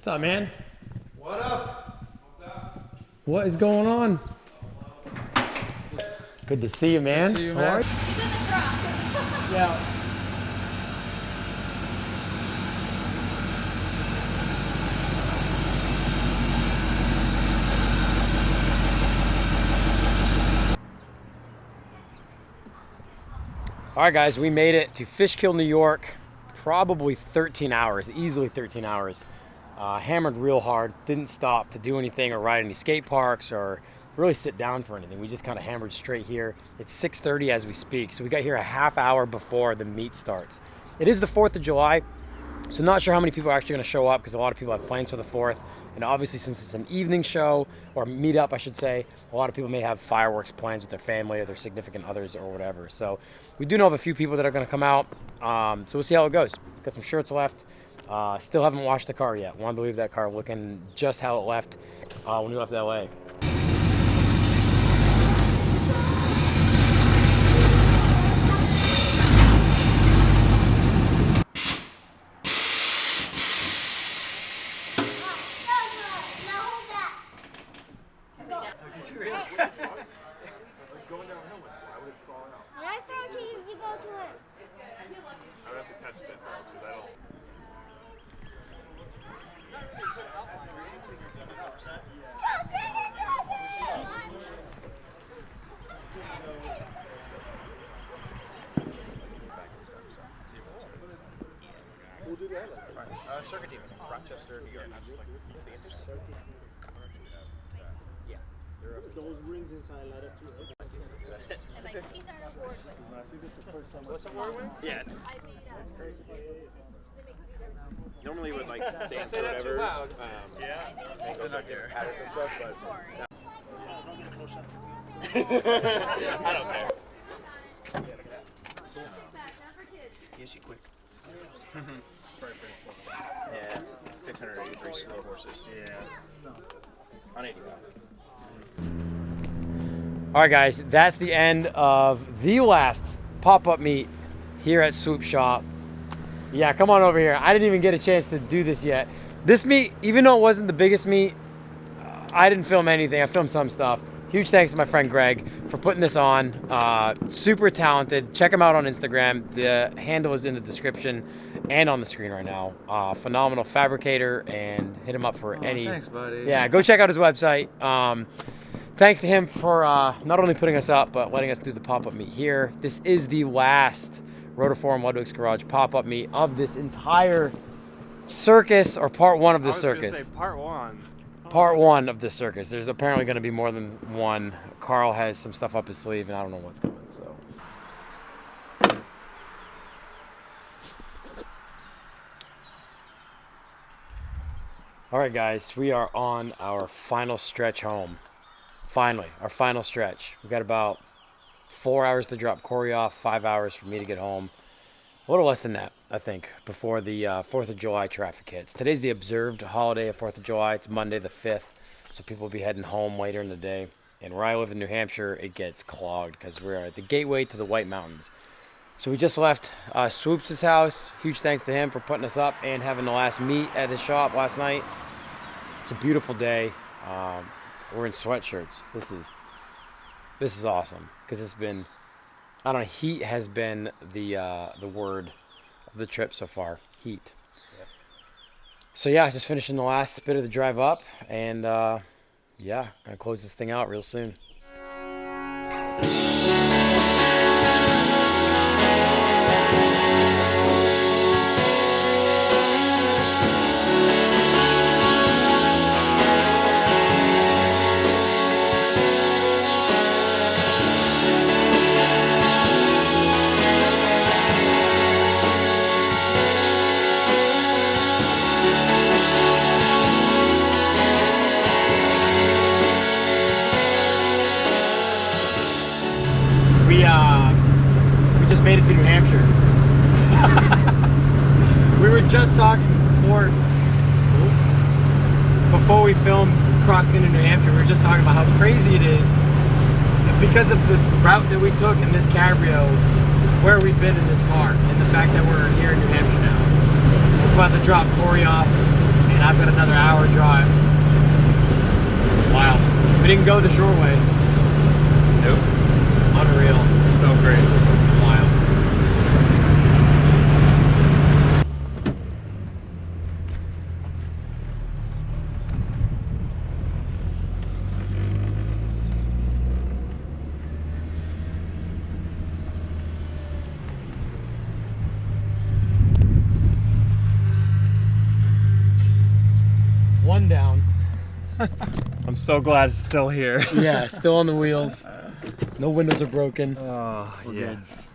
What's up, man? What up? What's up? What is going on? Good to see you, man. Good to see you, man. He's in the truck. Yeah. All right, guys, we made it to Fishkill, New York. Probably 13 hours, easily 13 hours. Hammered real hard, didn't stop to do anything or ride any skate parks or really sit down for anything. We just kind of hammered straight here. It's 6:30 as we speak, so we got here a half hour before the meet starts. It is the 4th of July, so not sure how many people are actually going to show up because a lot of people have plans for the 4th. And obviously, since it's an evening show, or meetup, I should say, a lot of people may have fireworks plans with their family or their significant others or whatever. So we do know of a few people that are going to come out. So we'll see how it goes. Got some shirts left. Still haven't washed the car yet. Wanted to leave that car looking just how it left when we left LA. Circuit team in Rochester, New York. Yeah. Those rings inside light up too. And my seats aren't on board, but What's the word? Yeah. It's I made normally with like dance or whatever. Yeah. Make them up there. Add it and stuff, but I don't care. Is she quick? Yeah, 683 slow horses. Yeah. On 85. All right, guys, that's the end of the last pop-up meet here at Swoops Shop. Yeah, come on over here. I didn't even get a chance to do this yet. This meet, even though it wasn't the biggest meet, I didn't film anything. I filmed some stuff. Huge thanks to my friend Greg for putting this on. Super talented. Check him out on Instagram. The handle is in the description and on the screen right now. Phenomenal fabricator, and hit him up for any. Thanks, buddy. Yeah, go check out his website. Thanks to him for not only putting us up, but letting us do the pop-up meet here. This is the last ROTIFORM Ludwig's Garage pop-up meet of this entire circus, or part one of the circus. Say part one. Part one of the circus. There's apparently going to be more than one. Carl has some stuff up his sleeve, and I don't know what's coming. So, all right, guys, we are on our final stretch home. Finally, our final stretch. We've got about 4 hours to drop Corey off, 5 hours for me to get home. A little less than that, I think, before the 4th of July traffic hits. Today's the observed holiday of 4th of July. It's Monday the 5th, so people will be heading home later in the day. And where I live in New Hampshire, it gets clogged because we're at the gateway to the White Mountains. So we just left Swoops' house. Huge thanks to him for putting us up and having the last meet at his shop last night. It's a beautiful day. We're in sweatshirts. This is awesome because it's been, I don't know, heat has been the word of the trip so far. Heat. Yep. So yeah, just finishing the last bit of the drive up, and yeah, gonna close this thing out real soon. We just made it to New Hampshire. We were just talking before we filmed crossing into New Hampshire. We were just talking about how crazy it is because of the route that we took in this cabrio, where we've been in this car, and the fact that we're here in New Hampshire now. We're about to drop Corey off, and and I've got another hour drive. Wow. We didn't go the short way. Nope. Unreal. So crazy. Wild. One down. I'm so glad it's still here. Yeah, still on the wheels. No windows are broken. Oh, We're yes.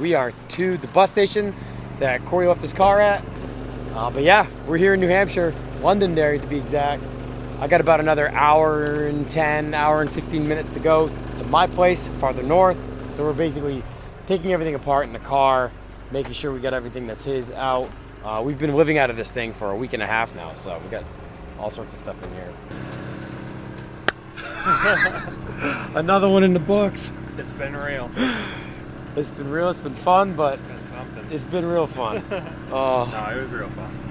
We are to the bus station that Corey left his car at. But yeah, we're here in New Hampshire, Londonderry to be exact. I got about another hour and 10, hour and 15 minutes to go to my place farther north. So we're basically taking everything apart in the car, making sure we got everything that's his out. We've been living out of this thing for a week and a half now, so we got all sorts of stuff in here. Another one in the books. It's been real. It's been real, it's been fun, but It's been something. it's been real fun. Oh. No, it was real fun.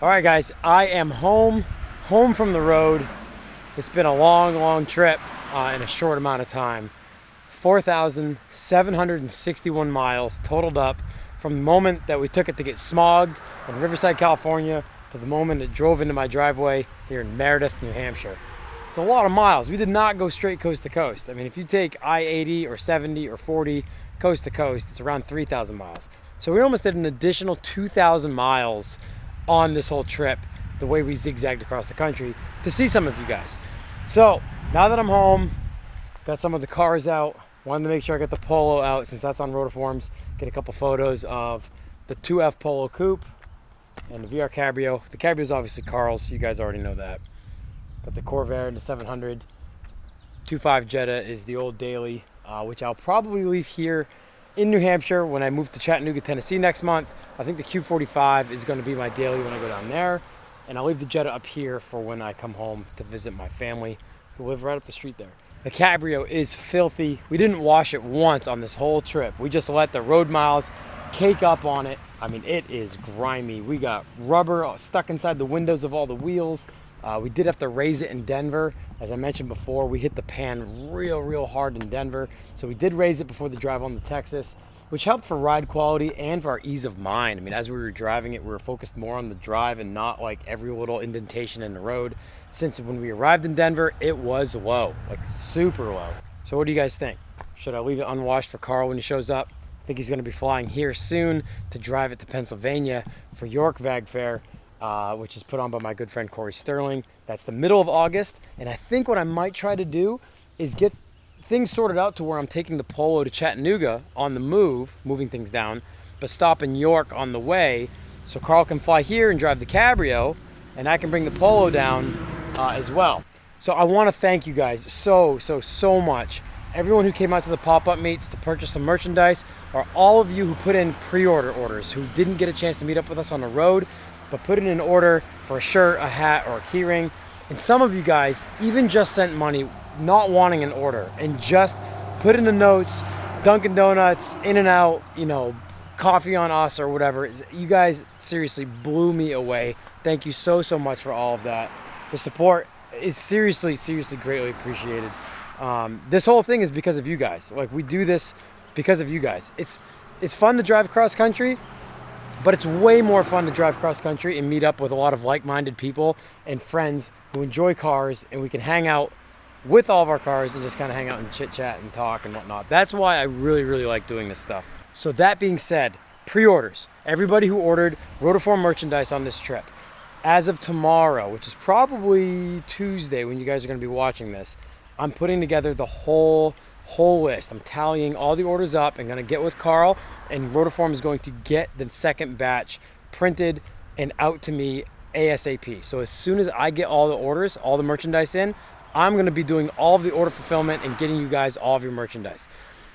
All right, guys, I am home from the road. It's been a long trip in a short amount of time. 4,761 miles totaled up from the moment that we took it to get smogged in Riverside, California, to the moment it drove into my driveway here in Meredith, New Hampshire. It's a lot of miles. We did not go straight coast to coast. I mean, if you take I-80 or 70 or 40 coast to coast, it's around 3,000 miles. So we almost did an additional 2,000 miles on this whole trip, the way we zigzagged across the country to see some of you guys. So now that I'm home, got some of the cars out, wanted to make sure I got the Polo out since that's on ROTIFORMs, get a couple photos of the 2F Polo Coupe and the VR Cabrio. The Cabrio is obviously Carl's, you guys already know that. Got the Corvair and the 700. 2.5 Jetta is the old daily, which I'll probably leave here in New Hampshire when I move to Chattanooga, Tennessee next month. I think the Q45 is going to be my daily when I go down there. And I'll leave the Jetta up here for when I come home to visit my family who live right up the street there. The Cabrio is filthy. We didn't wash it once on this whole trip. We just let the road miles cake up on it. I mean, it is grimy. We got rubber stuck inside the windows of all the wheels. We did have to raise it in Denver. As I mentioned before, we hit the pan real hard in Denver. So we did raise it before the drive on to Texas, which helped for ride quality and for our ease of mind. I mean, as we were driving it, we were focused more on the drive and not like every little indentation in the road. Since when we arrived in Denver, it was low, like super low. So what do you guys think? Should I leave it unwashed for Carl when he shows up? I think he's gonna be flying here soon to drive it to Pennsylvania for York Vag Fair, which is put on by my good friend Corey Sterling. That's the middle of August. And I think what I might try to do is get things sorted out to where I'm taking the Polo to Chattanooga on the move, moving things down, but stop in York on the way so Carl can fly here and drive the Cabrio and I can bring the Polo down as well. So I want to thank you guys so much. Everyone who came out to the pop-up meets to purchase some merchandise, or all of you who put in pre-order orders who didn't get a chance to meet up with us on the road, but put in an order for a shirt, a hat, or a keyring. And some of you guys even just sent money not wanting an order and just put in the notes, Dunkin' Donuts, In-N-Out, you know, coffee on us or whatever. You guys seriously blew me away. Thank you so much for all of that. The support is seriously greatly appreciated. This whole thing is because of you guys. Like, we do this because of you guys. It's fun to drive cross country, but it's way more fun to drive cross country and meet up with a lot of like-minded people and friends who enjoy cars, and we can hang out with all of our cars and just kind of hang out and chit-chat and talk and whatnot. That's why I really like doing this stuff. So that being said, pre-orders. Everybody who ordered ROTIFORM merchandise on this trip, as of tomorrow, which is probably Tuesday when you guys are going to be watching this, I'm putting together the whole list. I'm tallying all the orders up. I'm going to get with Carl, and ROTIFORM is going to get the second batch printed and out to me ASAP. So as soon as I get all the orders, all the merchandise in, I'm going to be doing all of the order fulfillment and getting you guys all of your merchandise.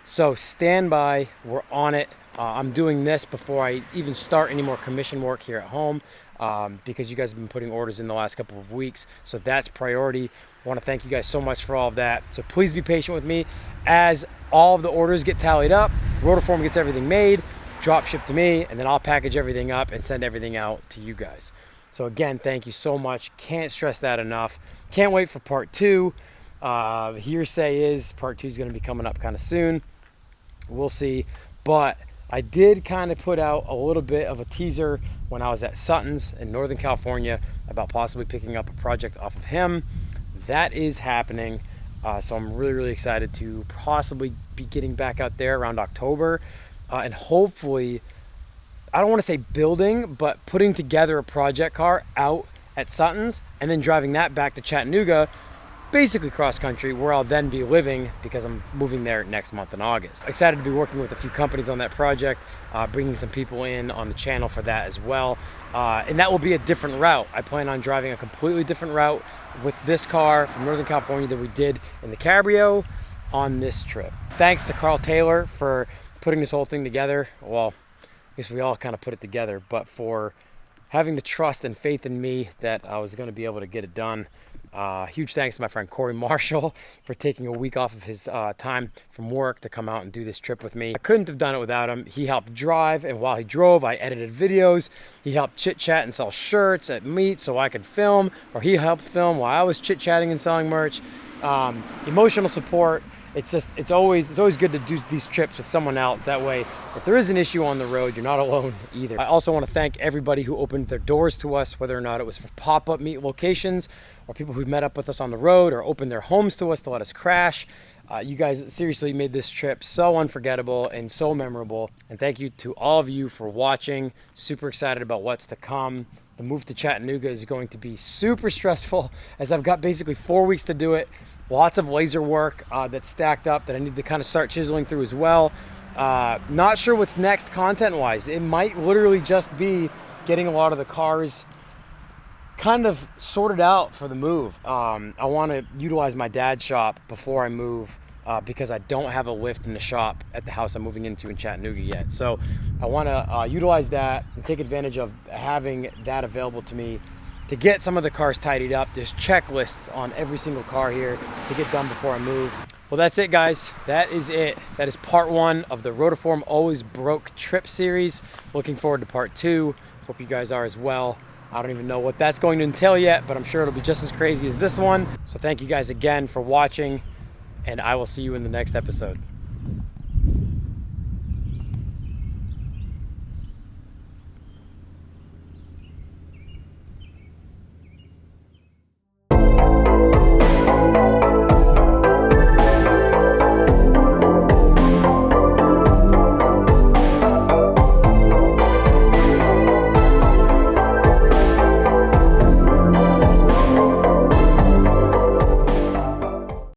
So stand by, we're on it. I'm doing this before I even start any more commission work here at home, because you guys have been putting orders in the last couple of weeks. So that's priority. I want to thank you guys so much for all of that. So please be patient with me as all of the orders get tallied up. ROTIFORM gets everything made, drop shipped to me, and then I'll package everything up and send everything out to you guys. So again, thank you so much. Can't stress that enough. Can't wait for part 2. Hearsay is part 2 is going to be coming up kind of soon. We'll see. But I did kind of put out a little bit of a teaser when I was at Sutton's in Northern California about possibly picking up a project off of him. That is happening. So I'm really, really excited to possibly be getting back out there around October, and hopefully, I don't want to say building, but putting together a project car out at Sutton's and then driving that back to Chattanooga, basically cross country, where I'll then be living because I'm moving there next month in August. Excited to be working with a few companies on that project, bringing some people in on the channel for that as well. And that will be a different route. I plan on driving a completely different route with this car from Northern California than we did in the Cabrio on this trip. Thanks to Carl Taylor for putting this whole thing together. Well, I guess we all kind of put it together, but for having the trust and faith in me that I was going to be able to get it done. Huge thanks to my friend Corey Marshall for taking a week off of his time from work to come out and do this trip with me. I couldn't have done it without him. He helped drive, and while he drove, I edited videos. He helped chit-chat and sell shirts at meets so I could film, or he helped film while I was chit-chatting and selling merch. Emotional support. It's always good to do these trips with someone else. That way, if there is an issue on the road, you're not alone either. I also want to thank everybody who opened their doors to us, whether or not it was for pop-up meet locations or people who met up with us on the road or opened their homes to us to let us crash. You guys seriously made this trip so unforgettable and so memorable. And thank you to all of you for watching. Super excited about what's to come. The move to Chattanooga is going to be super stressful, as I've got basically 4 weeks to do it. Lots of laser work that's stacked up that I need to kind of start chiseling through as well. Not sure what's next content-wise. It might literally just be getting a lot of the cars kind of sorted out for the move. I want to utilize my dad's shop before I move because I don't have a lift in the shop at the house I'm moving into in Chattanooga yet. So I want to utilize that and take advantage of having that available to me to get some of the cars tidied up. There's checklists on every single car here to get done before I move. Well, that's it, guys. That is it. That is part 1 of the ROTIFORM Always Broke trip series. Looking forward to part 2. Hope you guys are as well. I don't even know what that's going to entail yet, but I'm sure it'll be just as crazy as this one. So thank you guys again for watching, and I will see you in the next episode.